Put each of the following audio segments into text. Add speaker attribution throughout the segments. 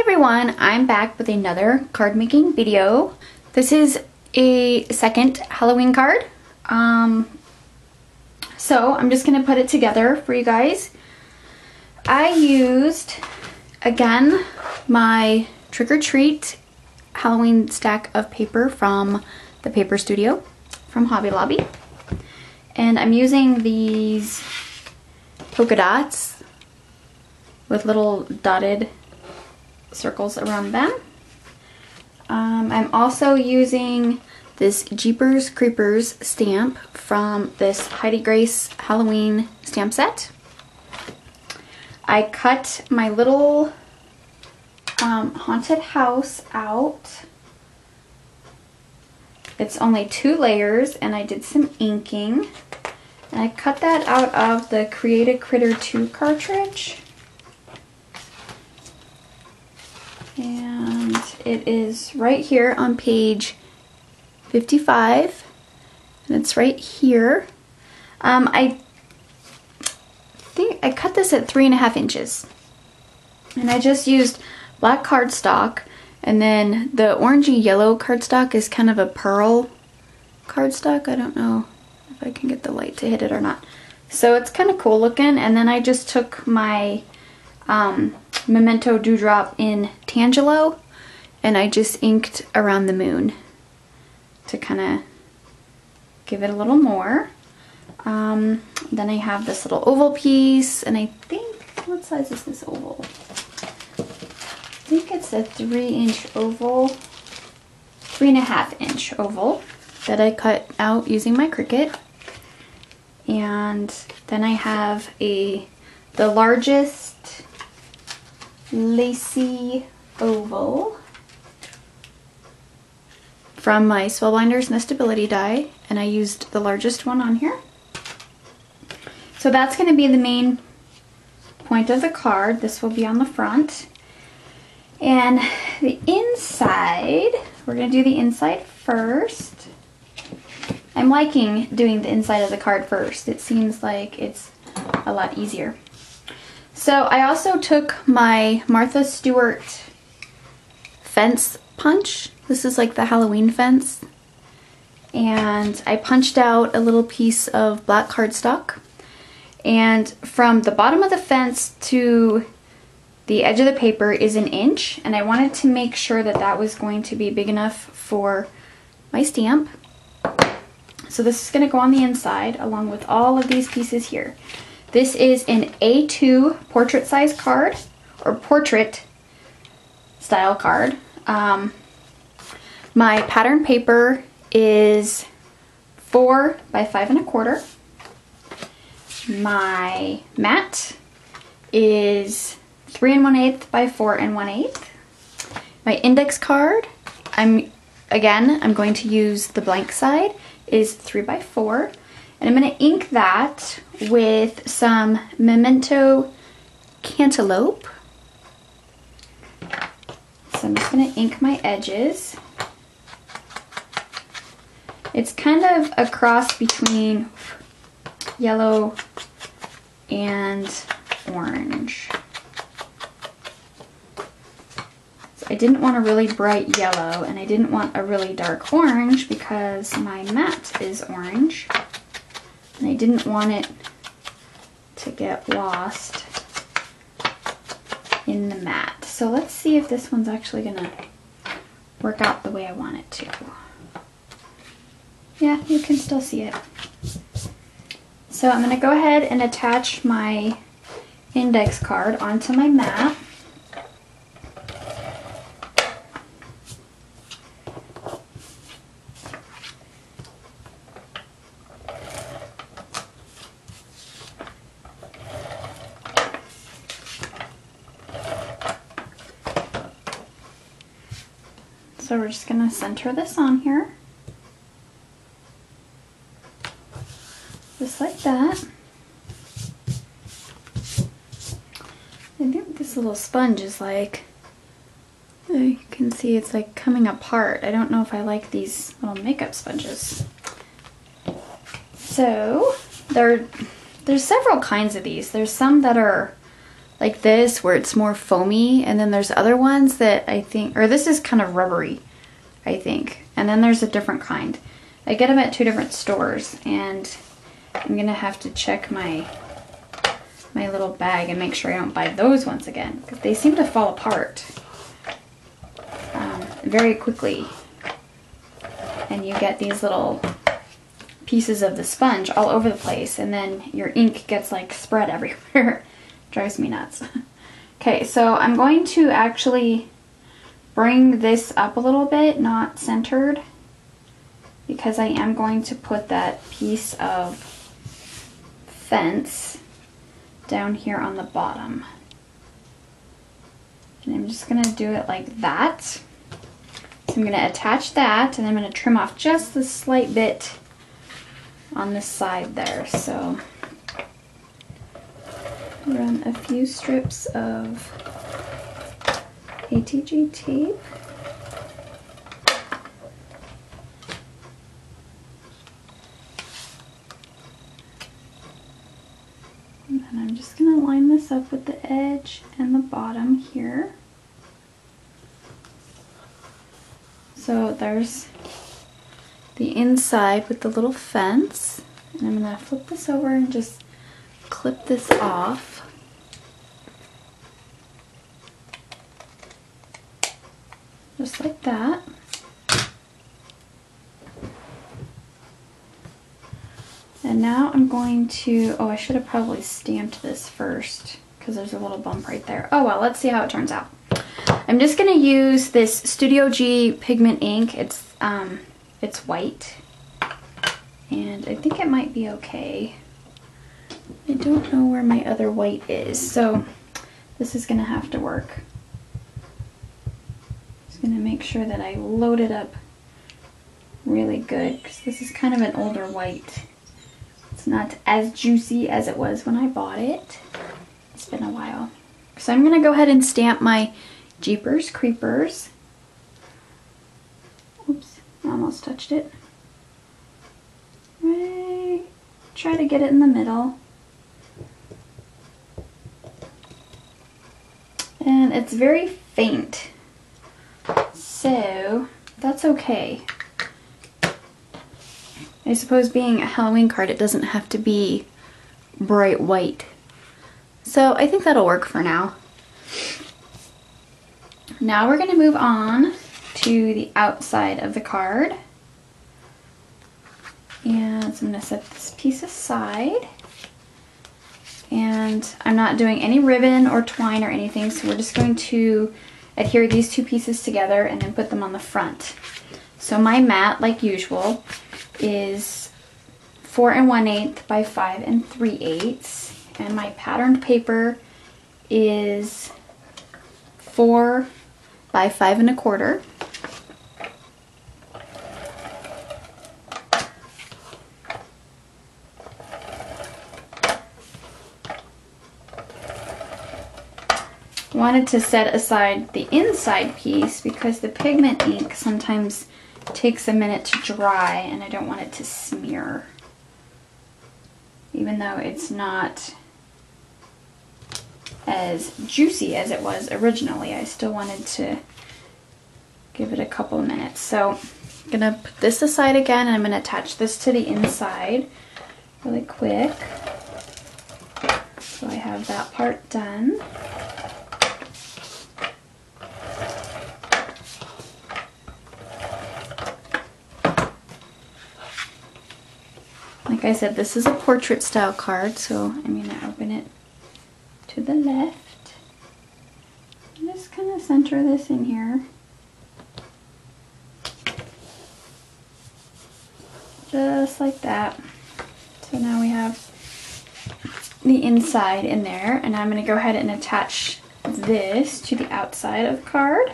Speaker 1: everyone, I'm back with another card making video. This is a second Halloween card. So I'm just gonna put it together for you guys. I used, again, my Trick or Treat Halloween stack of paper from the Paper Studio from Hobby Lobby. And I'm using these polka dots with little dotted circles around them. I'm also using this Jeepers Creepers stamp from this Heidi Grace Halloween stamp set. I cut my little haunted house out. It's only 2 layers and I did some inking. And I cut that out of the Create a Critter 2 cartridge. And it is right here on page 55. And it's right here. I think I cut this at 3.5 inches. And I just used black cardstock. And then the orangey yellow cardstock is kind of a pearl cardstock. I don't know if I can get the light to hit it or not. So it's kind of cool looking. And then I just took my Memento Dewdrop in Tangelo and I just inked around the moon to kind of give it a little more. Then I have this little oval piece, and I think, what size is this oval? I think it's a 3-inch oval, 3.5-inch oval that I cut out using my Cricut. And then I have the largest lacy oval from my Spellbinders Nestability die, and I used the largest one on here. So that's going to be the main point of the card. This will be on the front. And the inside, we're going to do the inside first. I'm liking doing the inside of the card first. It seems like it's a lot easier. So I also took my Martha Stewart fence punch. This is like the Halloween fence. And I punched out a little piece of black cardstock. And from the bottom of the fence to the edge of the paper is 1 inch. And I wanted to make sure that that was going to be big enough for my stamp. So this is going to go on the inside along with all of these pieces here. This is an A2 portrait size card, or portrait style card. My pattern paper is 4 by 5 1/4. My mat is 3 1/8 by 4 1/8. My index card, I'm going to use the blank side, is 3 by 4. And I'm going to ink that with some Memento Cantaloupe. So I'm just going to ink my edges. It's kind of a cross between yellow and orange. So I didn't want a really bright yellow and I didn't want a really dark orange because my mat is orange. And I didn't want it to get lost in the mat. So let's see if this one's actually gonna work out the way I want it to. Yeah, you can still see it. So I'm gonna go ahead and attach my index card onto my mat. So we're just going to center this on here. Just like that. I think this little sponge is like, you can see it's like coming apart. I don't know if I like these little makeup sponges. So there's several kinds of these. There's some that are like this where it's more foamy, and then there's other ones that I think, or this is kind of rubbery, I think. And then there's a different kind. I get them at 2 different stores, and I'm gonna have to check my little bag and make sure I don't buy those ones again, because they seem to fall apart very quickly. And you get these little pieces of the sponge all over the place, and then your ink gets like spread everywhere. Drives me nuts. Okay, so I'm going to actually bring this up a little bit, not centered, because I am going to put that piece of fence down here on the bottom. And I'm just gonna do it like that. So I'm gonna attach that, and I'm gonna trim off just the slight bit on the side there. So run a few strips of ATG tape. And then I'm just going to line this up with the edge and the bottom here. So there's the inside with the little fence. And I'm going to flip this over and just clip this off. Just like that. And now I'm going to, oh, I should have probably stamped this first because there's a little bump right there. Oh well, let's see how it turns out. I'm just gonna use this Studio G pigment ink. It's white, and I think it might be okay. I don't know where my other white is, so this is gonna have to work. Just gonna make sure that I load it up really good, because this is kind of an older white. It's not as juicy as it was when I bought it. It's been a while. So I'm gonna go ahead and stamp my Jeepers Creepers. Oops, I almost touched it. Right, try to get it in the middle. And it's very faint, so that's okay. I suppose being a Halloween card, it doesn't have to be bright white. So I think that'll work for now. Now we're going to move on to the outside of the card. And so I'm going to set this piece aside. And I'm not doing any ribbon or twine or anything, so we're just going to adhere these two pieces together and then put them on the front. So my mat, like usual, is 4 1/8 by 5 3/8, and my patterned paper is 4 by 5 1/4. Wanted to set aside the inside piece because the pigment ink sometimes takes a minute to dry and I don't want it to smear. Even though it's not as juicy as it was originally, I still wanted to give it a couple of minutes. So I'm gonna put this aside again, and I'm gonna attach this to the inside really quick. So I have that part done. Like I said, this is a portrait style card, so I'm going to open it to the left. I'm just going to center this in here. Just like that. So now we have the inside in there, and I'm going to go ahead and attach this to the outside of the card.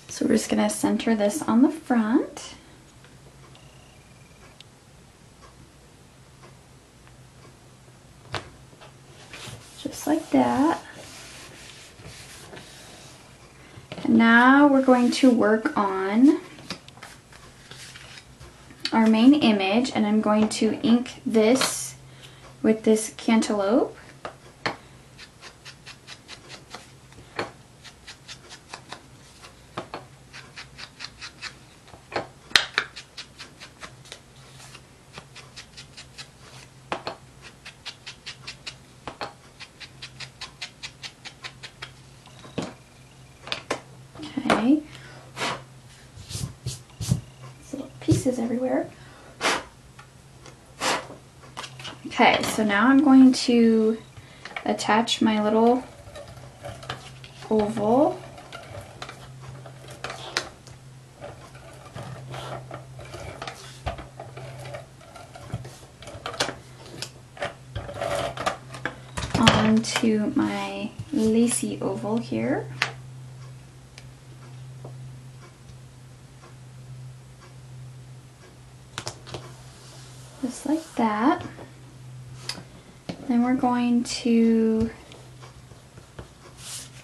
Speaker 1: So we're just going to center this on the front. Just that. And now we're going to work on our main image, and I'm going to ink this with this cantaloupe. Okay. There's little pieces everywhere. Okay, so now I'm going to attach my little oval. Onto my lacy oval here. Just like that. Then we're going to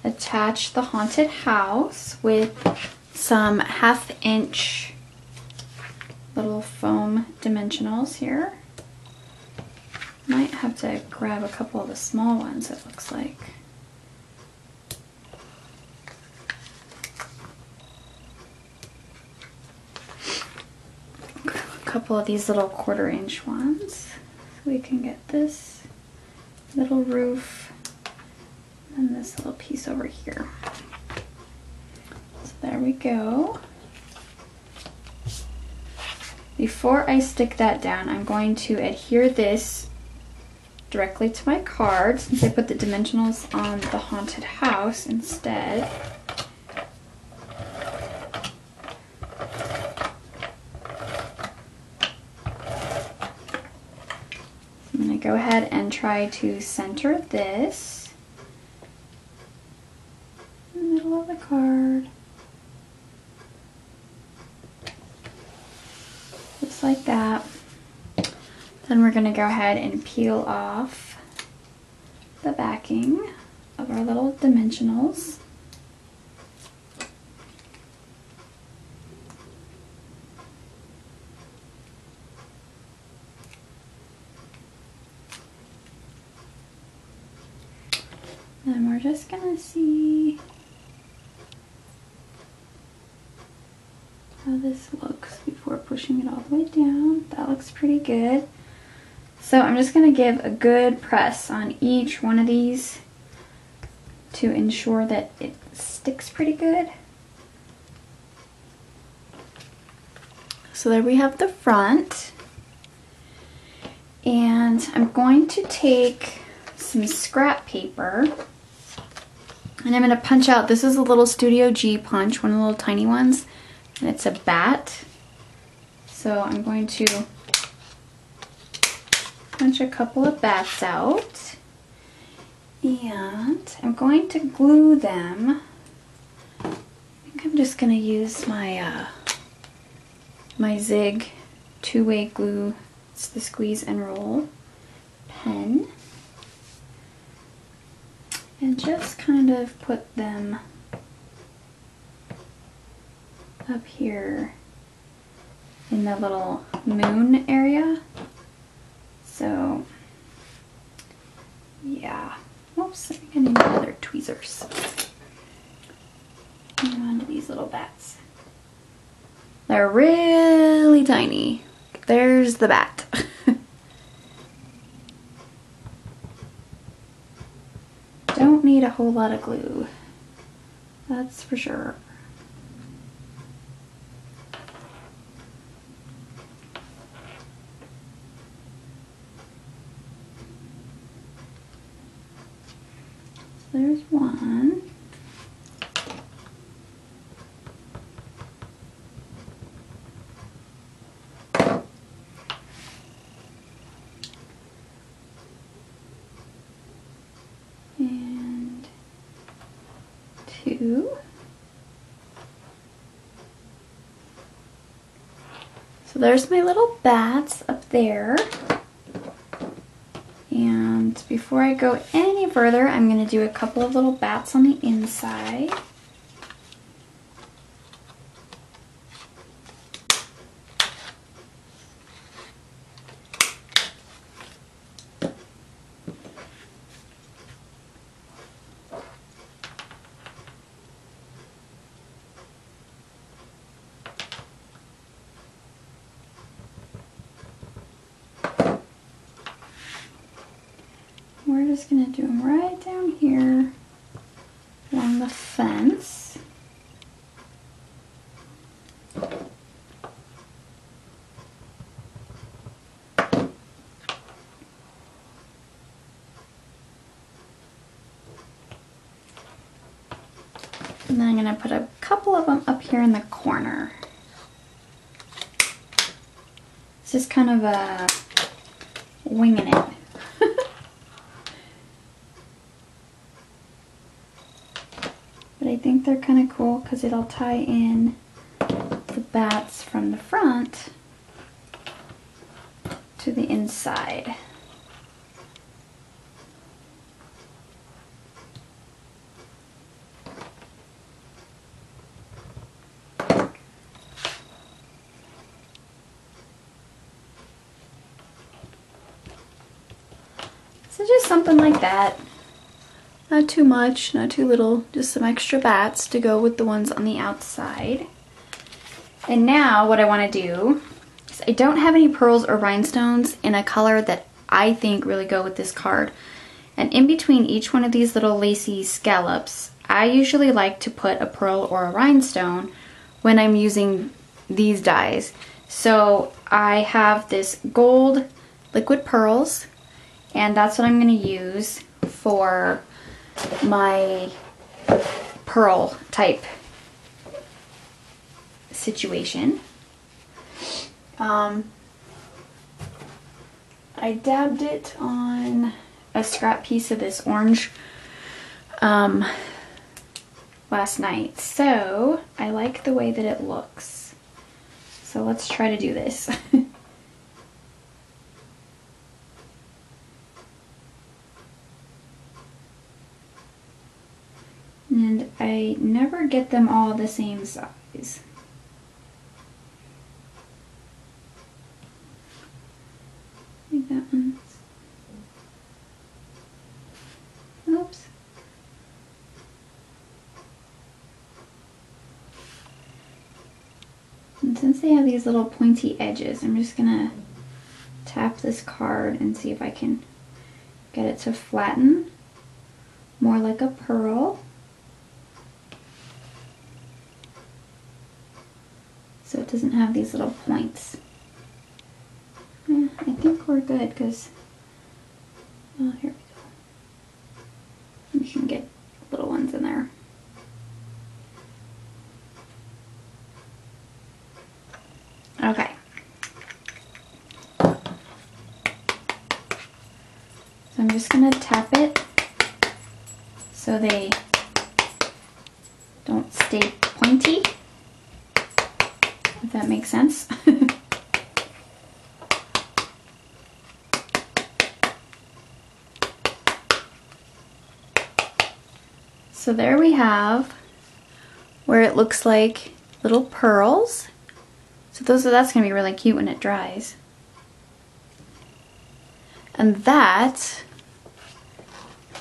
Speaker 1: attach the haunted house with some 1/2 inch little foam dimensionals here. Might have to grab a couple of the small ones, it looks like. A couple of these little 1/4 inch ones so we can get this little roof and this little piece over here. So there we go. Before I stick that down, I'm going to adhere this directly to my card since I put the dimensionals on the haunted house instead. I'm going to go ahead and try to center this in the middle of the card. Just like that. Then we're going to go ahead and peel off the backing of our little dimensionals. Then we're just going to see how this looks before pushing it all the way down. That looks pretty good. So I'm just going to give a good press on each one of these to ensure that it sticks pretty good. So there we have the front. And I'm going to take some scrap paper and I'm going to punch out, this is a little Studio G punch, one of the little tiny ones, and it's a bat. So I'm going to punch a couple of bats out, and I'm going to glue them. I think I'm just going to use my my Zig 2-way glue. It's the squeeze and roll pen, and just kind of put them up here in the little moon area. So yeah, whoops, I'm getting other tweezers. And onto these little bats. They're really tiny. There's the bat. Don't need a whole lot of glue, that's for sure. There's one. And two. So there's my little bats up there. And before I go any further, I'm going to do a couple of little bats on the inside. We're just going to do them right down here along the fence. And then I'm going to put a couple of them up here in the corner. It's just kind of a winging it. But I think they're kind of cool because it'll tie in the bats from the front to the inside. So just something like that. Not too much, not too little, just some extra bats to go with the ones on the outside. And now what I want to do is, I don't have any pearls or rhinestones in a color that I think really go with this card. And in between each one of these little lacy scallops, I usually like to put a pearl or a rhinestone when I'm using these dies. So I have this gold liquid pearls, and that's what I'm going to use for my pearl type situation. I dabbed it on a scrap piece of this orange last night, so I like the way that it looks. So let's try to do this. And I never get them all the same size. I think that one's... Oops. And since they have these little pointy edges, I'm just gonna tap this card and see if I can get it to flatten more like a pearl. So it doesn't have these little points. Yeah, I think we're good because, oh, here we go. We can get little ones in there. Okay. So I'm just gonna tap it so they don't stay pointy, if that makes sense. So there we have where it looks like little pearls. So that's going to be really cute when it dries. And that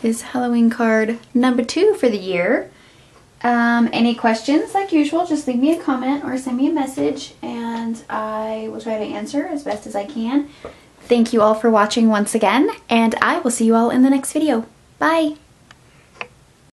Speaker 1: is Halloween card number 2 for the year. Any questions, like usual, just leave me a comment or send me a message and I will try to answer as best as I can. Thank you all for watching once again, and I will see you all in the next video. Bye!